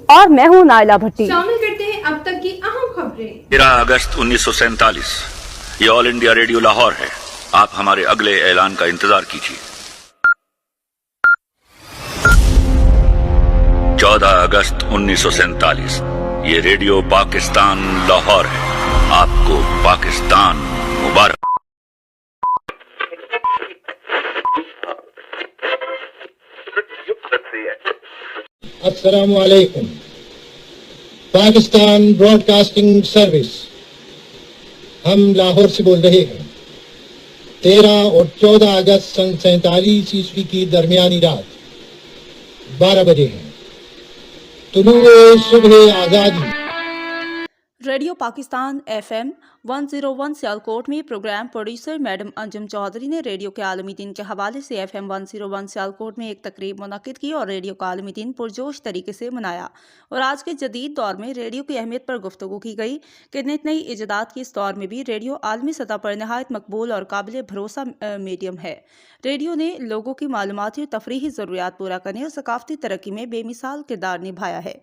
اور میں ہوں نائلہ بھٹی۔ شامل کرتے ہیں اب تک کی اہم خبریں۔ 13 اگست 1947 یہ آل انڈیا ریڈیو لاہور ہے۔ آپ ہمارے اگلے اعلان کا انتظار کیجیے۔ 14 اگست 1947 یہ ریڈیو پاکستان لاہور ہے۔ آپ کو پاکستان مبارک۔ السلام علیکم۔ پاکستان براڈ کاسٹنگ سروس، ہم لاہور سے بول رہے ہیں۔ 13 اور 14 اگست سن 47 عیسوی کی درمیانی رات 12 بجے ہیں۔ طلوع صبح آزادی۔ ریڈیو پاکستان FM 101 سیالکوٹ میں پروگرام پروڈیوسر میڈم انجم چودھری نے ریڈیو کے عالمی دن کے حوالے سے FM 101 سیالکوٹ میں ایک تقریب منعقد کی اور ریڈیو کا عالمی دن پرجوش طریقے سے منایا، اور آج کے جدید دور میں ریڈیو کی اہمیت پر گفتگو کی گئی کہ نت نئی ایجادات کے اس دور میں بھی ریڈیو عالمی سطح پر نہایت مقبول اور قابل بھروسہ میڈیم ہے۔ ریڈیو نے لوگوں کی معلوماتی اور تفریحی ضروریات پورا کرنے اور ثقافتی ترقی میں بے مثال کردار نبھایا ہے،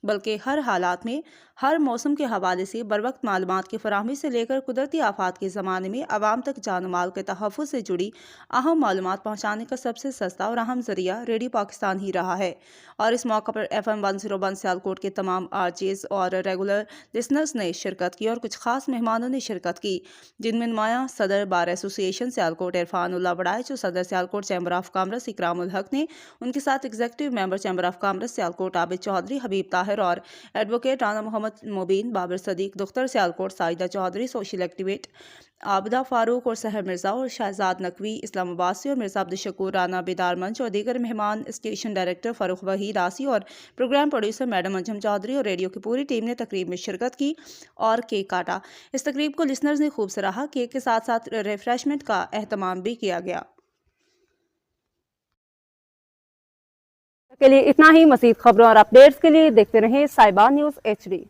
بلکہ ہر حالات میں ہر موسم کے حوالے سے بروقت معلومات کی فراہمی سے لے کر قدرتی آفات کے زمانے میں عوام تک جان و مال کے تحفظ سے جڑی اہم معلومات پہنچانے کا سب سے سستا اور اہم ذریعہ ریڈیو پاکستان ہی رہا ہے۔ اور اس موقع پر FM 101 سیالکوٹ کے تمام RJs اور ریگولر لسنرز نے شرکت کی اور کچھ خاص مہمانوں نے شرکت کی، جن میں نمایاں صدر بار ایسوسی ایشن سیالکوٹ عرفان اللہ وڑائچ اور صدر Sialkot chamber of commerce Ikram ul Haq نے، ان کے ساتھ executive member chamber of commerce Sialkot Abid Chaudhry, Habib Tahir اور ایڈوکیٹ رانا محمد مبین، بابر صدیق دختر سیالکوٹ، ساجدہ چودھری سوشل ایکٹیویٹ، عابدہ فاروق اور سحر مرزا اور شہزاد نقوی اسلام آباد سے، اور مرزا عبدالشکور رانا بیدار منچ، اور دیگر مہمان اسٹیشن ڈائریکٹر فاروق وحید آسی اور پروگرام پروڈیوسر میڈم انجم چودھری اور ریڈیو کی پوری ٹیم نے تقریب میں شرکت کی اور کیک کاٹا۔ اس تقریب کو لسنرز نے خوب سراہا۔ کیک کے ساتھ ساتھ ریفریشمنٹ کا اہتمام بھی کیا گیا۔ کے لیے اتنا ہی، مزید خبروں اور اپڈیٹس کے لیے دیکھتے رہیں صاحبہ نیوز HD۔